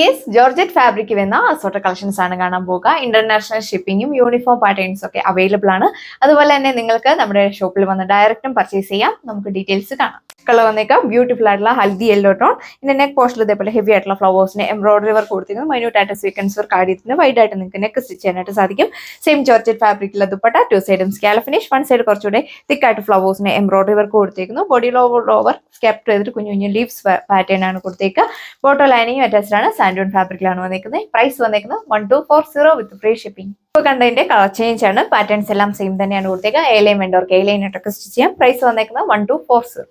Yes, Georgette Fabric വരുന്ന assault collections ആണ് കാണാൻ പോകുക. ഇന്റർനാഷണൽ ഷിപ്പിംഗും യൂണിഫോം പാറ്റേൺസും ഒക്കെ അവൈലബിൾ ആണ്. അതുപോലെ തന്നെ നിങ്ങൾക്ക് നമ്മുടെ ഷോപ്പിൽ വന്ന് ഡയറക്റ്റും പർച്ചേസ് ചെയ്യാം. നമുക്ക് ഡീറ്റെയിൽസ് കാണാം. കളർ വന്നേക്കാം ബ്യൂട്ടിഫുൾ ആയിട്ടുള്ള ഹൽദി യെല്ലോ ടോൺ. ഇതിന്റെ നെക്ക് പോർഷനിൽ ഇതേപോലെ ഹെവി ആയിട്ടുള്ള ഫ്ലവേഴ്സിന് എംബ്രോയിഡറി വർക്ക് കൊടുത്തിരിക്കുന്നു. മൈന്യൂട്ട് ആയിട്ട് സ്വീക്കൻസ് വർക്ക് ആടിയിട്ടുണ്ട്. വൈഡ് ആയിട്ട് നിങ്ങൾക്ക് നെക്ക് സ്റ്റിച്ച് ചെയ്യാനായിട്ട് സാധിക്കും. സെയിം ജോർജറ്റ് ഫാബ്രിക്കിലെ ദുപ്പട്ട, ടു സൈഡും സ്കാലപ്പ് ഫിനിഷ്. വൺ സൈഡ് കുറച്ചുകൂടെ തിക്കായിട്ട് ഫ്ലവേഴ്സിന് എംബ്രോയിഡറി വർക്ക് കൊടുത്തിരിക്കുന്നു. ബോഡി ഓവർ സ്കാപ്പ് ചെയ്തിട്ട് കുഞ്ഞു കുഞ്ഞു ലീവ്സ് പാറ്റേൺ ആണ് കൊടുത്തേക്കുക. ബോട്ടോ ലൈനിങ് അറ്റാച്ച്ഡ് ആണ്. സാൻഡൂൺ ഫാബ്രിക്കിലാണ് വന്നിരിക്കുന്നത്. പ്രൈസ് വന്നിരിക്കുന്നത് 1240 വിത്ത് ഫ്രീ ഷിപ്പിംഗ്. ഇപ്പോൾ കണ്ടതിന്റെ കളർ ചേഞ്ച് ആണ്. പാറ്റേൺസ് എല്ലാം സെയിം തന്നെയാണ് കൊടുത്തേക്കുക. എ ലൈൻ വെണ്ടോർക്ക് എ ലൈൻ ആയിട്ടൊക്കെ സ്റ്റിച്ച് ചെയ്യാം. പ്രൈസ് വന്നിരിക്കുന്നത് 1240.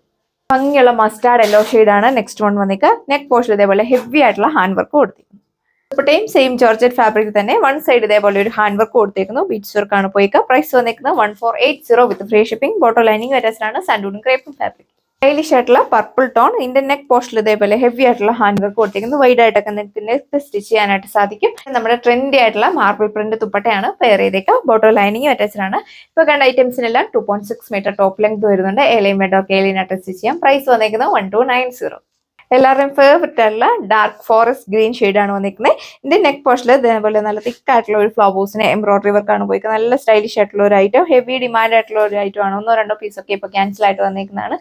ഭംഗിയുള്ള മസ്റ്റാർഡ് യെല്ലോ ഷെയ്ഡാണ് നെക്സ്റ്റ് വൺ വന്നിട്ട്. നെക്ക് പോർഷൻ ഇതേപോലെ ഹെവി ആയിട്ടുള്ള ഹാൻഡ് വർക്ക് കൊടുത്തിരിക്കുന്നു. ഇപ്പോഴത്തെയും സെയിം ജോർജറ്റ് ഫാബ്രിക് തന്നെ വൺ സൈഡ് ഇതേപോലെ ഒരു ഹാൻഡ് വർക്ക് കൊടുത്തിരിക്കുന്നു. ബീഡ്സ് വർക്ക് ആണ് പോയിക്കുക. പ്രൈസ് വന്നിരിക്കുന്നത് 1480 with free shipping. Bottom lining attached ആണ്. Santoon crepe fabric. സ്റ്റൈലിഷ് ആയിട്ടുള്ള പർപ്പിൾ ടോൺ. ഇതിന്റെ നെക്ക് പോർഷനിൽ ഇതേപോലെ ഹെവി ആയിട്ടുള്ള ഹാൻഡ് വർക്ക് കൊടുത്തിരിക്കുന്നു. വൈഡ് ആയിട്ടൊക്കെ നെക്ക് സ്റ്റിച്ച് ചെയ്യാനായിട്ട് സാധിക്കും. നമ്മുടെ ട്രെൻഡി ആയിട്ടുള്ള മാർബിൾ പ്രിന്റ് ദുപ്പട്ടയാണ് പെയർ ചെയ്തേക്കാം. ബോട്ടോ ലൈനിങ് അറ്റാച്ച്ഡ് ആണ്. ഇപ്പോൾ കണ്ട ഐറ്റംസിനെല്ലാം 2.6 മീറ്റർ ടോപ്പ് ലെങ്ത് വരുന്നുണ്ട്. എ ലൈൻ വെണ്ടോർക്ക് എ ലൈൻ ആയിട്ട് സ്റ്റിച്ച് ചെയ്യാം. പ്രൈസ് വന്നിരിക്കുന്നത് 1290. എല്ലാവരുടെയും ഫേവറേറ്റ് ആയിട്ടുള്ള ഡാർക്ക് ഫോറസ്റ്റ് ഗ്രീൻ ഷെയ്ഡാണ് വന്നിരിക്കുന്നത്. ഇതിന്റെ നെക്ക് പോർഷനിൽ ഇതേപോലെ നല്ല തിക്ക് ആയിട്ടുള്ള ഒരു ഫ്ലവേഴ്സിന് എംബ്രോയിഡറി വർക്കാണ് പോയിരിക്കുന്നത്. നല്ല സ്റ്റൈലിഷ് ആയിട്ടുള്ള ഒരു ഐറ്റം, ഹെവി ഡിമാൻഡ് ആയിട്ടുള്ള ഒരു ഐറ്റം ആണ്. ഒന്നോ രണ്ടോ പീസൊക്കെ ഇപ്പോൾ ക്യാൻസൽ ആയിട്ട് വന്നിരിക്കുന്നതാണ്.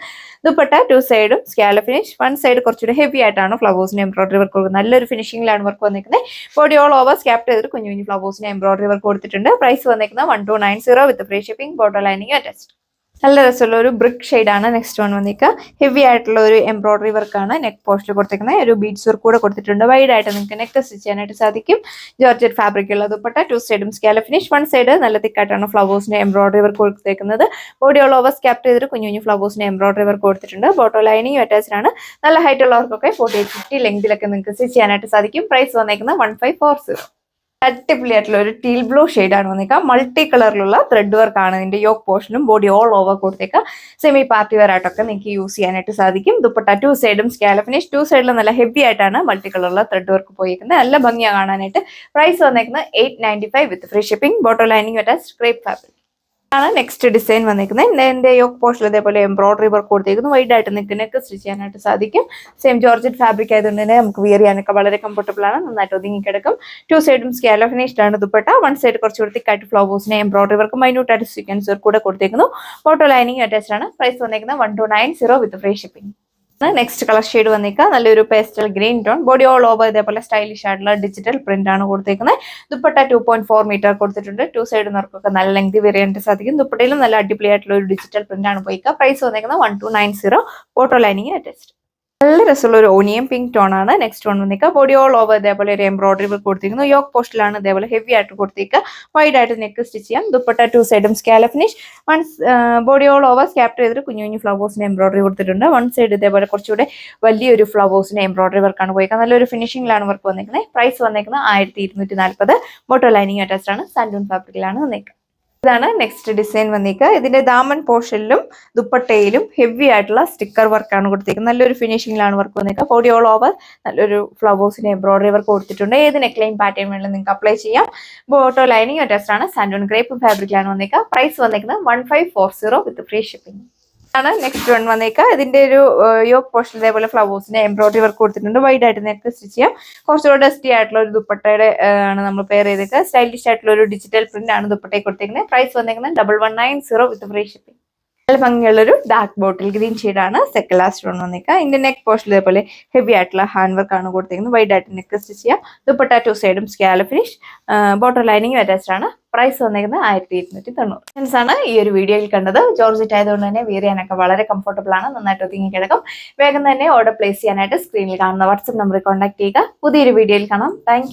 ദുപ്പട്ട ടു സൈഡും സ്കാലപ്പ് ഫിനിഷ്. വൺ സൈഡ് കുറച്ചുകൂടി ഹെവി ആയിട്ടാണ് ഫ്ലവേഴ്സിന് എംബ്രോയിഡറി വർക്ക് കൊടുക്കുന്നത്. നല്ലൊരു ഫിനിഷിംഗിലാണ് വർക്ക് വന്നിരിക്കുന്നത്. ബോഡി ഓൾ ഓവർ സ്കാപ്പ് ചെയ്തിട്ട് കുഞ്ഞു കുഞ്ഞു ഫ്ലവേഴ്സിന് എംബ്രോയിഡറി വർക്ക് കൊടുത്തിട്ടുണ്ട്. പ്രൈസ് വന്നിരിക്കുന്നത് 1290 with free shipping. Bottom lining attached. നല്ല രസമുള്ള ഒരു ബ്രിക്ക് ഷെയ്ഡാണ് നെക്സ്റ്റ് വൺ വന്നിരിക്കുക. ഹെവി ആയിട്ടുള്ള ഒരു എംബ്രോയിഡറി വർക്കാണ് നെക്ക് പോസ്റ്റിൽ കൊടുത്തിരിക്കുന്നത്. ഒരു ബീഡ്സ് വർക്ക് കൂടെ കൊടുത്തിട്ടുണ്ട്. വൈഡ് ആയിട്ട് നിങ്ങൾക്ക് നെക്ക് സ്റ്റിച്ച് ചെയ്യാനായിട്ട് സാധിക്കും. ജോർജറ്റ് ഫാബ്രിക് ഉള്ള ദുപ്പട്ട, ടു സൈഡും സ്കാലപ്പ് ഫിനിഷ്. വൺ സൈഡ് നല്ല തിക്കായിട്ടാണ് ഫ്ലവേഴ്സിന് എംബ്രോയിഡറി വർക്ക് കൊടുത്തേക്കുന്നത്. ബോഡി ഓൾ ഓവർ സ്കാപ്പ് ചെയ്തിട്ട് കുഞ്ഞു കുഞ്ഞു ഫ്ലവേഴ്സിന് എംബ്രോയിഡറി വർക്ക് കൊടുത്തിട്ടുണ്ട്. ബോട്ടോ ലൈനിങ് അറ്റാച്ച്ഡ് ആണ്. നല്ല ഹൈറ്റ് ഉള്ളവർക്കൊക്കെ 48-50 ലെങ്തിലൊക്കെ നിങ്ങൾക്ക് സ്റ്റിച്ച് ചെയ്യാനായിട്ട് സാധിക്കും. പ്രൈസ് വന്നേക്കുന്നത് 1540. അടിപൊളിയായിട്ടുള്ള ഒരു ടീൽ ബ്ലൂ ഷെയ്ഡാണ് വന്നേക്കാം. മൾട്ടി കളറിലുള്ള ത്രെഡ് വർക്ക് ആണ് ഇതിന്റെ യോക്ക് പോർഷനും ബോഡി ഓൾ ഓവർ കൊടുത്തേക്കാം. സെമി പാർട്ടി വെയർ ആയിട്ടൊക്കെ നിങ്ങൾക്ക് യൂസ് ചെയ്യാനായിട്ട് സാധിക്കും. ദുപ്പട്ട ടു സൈഡും സ്കാലപ്പ് ഫിനിഷ്. ടു സൈഡിലും നല്ല ഹെവി ആയിട്ടാണ് മൾട്ടി കളറിലുള്ള ത്രെഡ് വർക്ക് പോയിരിക്കുന്നത്. നല്ല ഭംഗിയാണ് കാണാനായിട്ട്. പ്രൈസ് വന്നേക്കുന്നത് 895 with free shipping. Bottom lining attached crepe fabric ആണ് നെക്സ്റ്റ് ഡിസൈൻ വന്നിരിക്കുന്നത്. എന്റെ യോക്ക് പോർഷനിൽ ഇതേപോലെ എംബ്രോയിഡറി വർക്ക് കൊടുത്തിരിക്കുന്നു. വൈഡ് ആയിട്ട് നിങ്ങൾക്ക് സ്റ്റിച്ച് ചെയ്യാനായിട്ട് സാധിക്കും. സെയിം ജോർജറ്റ് ഫാബ്രിക് ആയതുകൊണ്ട് തന്നെ നമുക്ക് വിയർ ചെയ്യാനൊക്കെ വളരെ കംഫർട്ടബിൾ ആണ്. നന്നായിട്ട് ഒതുങ്ങി കിടക്കും. ടു സൈഡും സ്കാലപ്പ് ഫിനിഷ്ഡ് ആണ് ദുപ്പട്ട. വൺ സൈഡ് കുറച്ചുകൂടി തിക്കായിട്ട് ഫ്ലവേഴ്സിന് എംബ്രോയിഡറി വർക്ക് മൈന്യൂട്ട് ആയിട്ട് സ്വീക്കൻസ് വർക്ക് കൂടെ കൊടുത്തിരിക്കുന്നു. ബോട്ടോ ലൈനിങ് അറ്റാച്ച്ഡ് ആണ്. പ്രൈസ് വന്നിരിക്കുന്നത് 1290 with free shipping. Next colour shade വന്നിരിക്കുക. നല്ലൊരു pastel green tone. Body all over ഇതേപോലെ സ്റ്റൈലിഷ് ആയിട്ടുള്ള ഡിജിറ്റൽ പ്രിന്റ് ആണ് കൊടുത്തേക്കുന്നത്. ദുപ്പട്ട 2.4 മീറ്റർ കൊടുത്തിട്ടുണ്ട്. ടു സൈഡ് നിറക്കൊക്കെ നല്ല ലെങ്ത് വരാനായിട്ട് സാധിക്കും. ദുപ്പട്ടയിലും നല്ല അടിപൊളിയായിട്ടുള്ള ഒരു ഡിജിറ്റൽ പ്രിന്റ് ആണ് പോയിക്കുക. പ്രൈസ് വന്നിരിക്കുന്നത് 1290. Bottom lining attached. നല്ല രസമുള്ള ഒരു ഓണിയൻ പിങ്ക് ടോൺ ആണ് നെക്സ്റ്റ് വൺ വന്നിരിക്കുക. ബോഡി ഓൾ ഓവർ ഇതേപോലെ ഒരു എംബ്രോയിഡറി വർക്ക് കൊടുത്തിരിക്കുന്നു. യോക്ക് പോസ്റ്റിലാണ് ഇതേപോലെ ഹെവി ആയിട്ട് കൊടുത്തിരിക്കുക. വൈഡ് ആയിട്ട് നെക്ക് സ്റ്റിച്ച് ചെയ്യാം. ദുപ്പട്ട ടു സൈഡും scallop finish. Body all over scallop ചെയ്തിട്ട് കുഞ്ഞു കുഞ്ഞു ഫ്ലവേഴ്സിന് എംബ്രോയിഡറി കൊടുത്തിട്ടുണ്ട്. വൺ സൈഡ് ഇതേപോലെ കുറച്ചുകൂടെ വലിയൊരു ഫ്ലവേഴ്സിന് എംബ്രോയിഡറി വർക്കാണ് പോയിരിക്കുന്നത്. നല്ലൊരു ഫിനിഷിംഗിലാണ് വർക്ക് വന്നിരിക്കുന്നത്. പ്രൈസ് വന്നിരിക്കുന്നത് 1240. ബോട്ടോ ലൈനിങ് അറ്റാച്ച്ഡ് ആണ്. സാൻഡൂൺ ഫാബ്രിക്കിലാണ് വന്നിരിക്കുന്നത്. ഇതാണ് നെക്സ്റ്റ് ഡിസൈൻ വന്നിരിക്കുക. ഇതിന്റെ ദാമൻ പോർഷനിലും ദുപ്പട്ടയിലും ഹെവി ആയിട്ടുള്ള സ്റ്റിക്കർ വർക്കാണ് കൊടുത്തിരിക്കുന്നത്. നല്ലൊരു ഫിനിഷിംഗിലാണ് വർക്ക് വന്നിരിക്കുക. ബോഡി ഓൾ ഓവർ നല്ലൊരു ഫ്ലവേഴ്സിന് എംബ്രോയിഡറി വർക്ക് കൊടുത്തിട്ടുണ്ട്. ഏത് നെക്ക് ലൈൻ പാറ്റേൺ വേണമെങ്കിലും നിങ്ങൾക്ക് അപ്ലൈ ചെയ്യാം. ബോട്ടോ ലൈനിങ് അറ്റാച്ച്ഡ് ആണ്. സാൻഡൂൺ ക്രേപ്പ് ഫാബ്രിക്കിലാണ് വന്നിരിക്കുക. പ്രൈസ് വന്നിരിക്കുന്നത് 1540 വിത്ത് ഫ്രീ ഷിപ്പിംഗ്. ആണ് നെക്സ്റ്റ് വൺ വന്നേക്കുക. ഇതിന്റെ ഒരു യോക്ക് പോർഷൻ ഇതേപോലെ ഫ്ലവേഴ്സിന് എംബ്രോയിഡറി വർക്ക് കൊടുത്തിട്ടുണ്ട്. വൈഡ് ആയിട്ട് നെക്ക് സ്റ്റിച്ച് ചെയ്യാം. കുറച്ചുകൂടെ ഡസ്റ്റി ആയിട്ടുള്ള ഒരു ദുപ്പട്ടയുടെ ആണ് നമ്മൾ പെയർ ചെയ്തേക്കുക. സ്റ്റൈലിഷ് ആയിട്ടുള്ള ഒരു ഡിജിറ്റൽ പ്രിന്റ് ആണ് ദുപ്പട്ടയെ കൊടുത്തിരിക്കുന്നത്. പ്രൈസ് വന്നിരിക്കുന്നത് 1190 വിത്ത് ഫ്രീ ഷിപ്പിംഗ്. നല്ല ഭംഗിയുള്ളൊരു ഡാർക്ക് ബോട്ടിൽ ഗ്രീൻ ഷെയ്ഡാണ് സെക്കൻഡ് ലാസ്റ്റ് വൺ വന്നിരിക്കുക. ഇതിന്റെ നെക്ക് പോർഷൻ ഇതേപോലെ ഹെവി ആയിട്ടുള്ള ഹാൻഡ് വർക്ക് ആണ് കൊടുത്തിരിക്കുന്നത്. വൈഡ് ആയിട്ട് നെക്ക് സ്റ്റിച്ച് ചെയ്യാം. ദുപ്പട്ട ടു സൈഡും സ്കാലപ്പ് ഫിനിഷ്. ബോട്ടോ ലൈനിങ് അറ്റാച്ച്ഡ് ആണ്. പ്രൈസ് വന്നിരിക്കുന്നത് 1290 ആണ്. ഈ ഒരു വീഡിയോയിൽ കണ്ടത് ജോർജറ്റ് ആയതുകൊണ്ട് തന്നെ വെയർ ചെയ്യാനൊക്കെ വളരെ കംഫർട്ടബിൾ ആണ്. നന്നായിട്ട് ഒതുങ്ങി കിടക്കും. വേഗം തന്നെ ഓർഡർ പ്ലേസ് ചെയ്യാനായിട്ട് സ്ക്രീനിൽ കാണുന്ന വാട്സ്ആപ്പ് നമ്പറിൽ കോൺടാക്ട് ചെയ്യുക. പുതിയൊരു വീഡിയോയിൽ കാണാം. താങ്ക്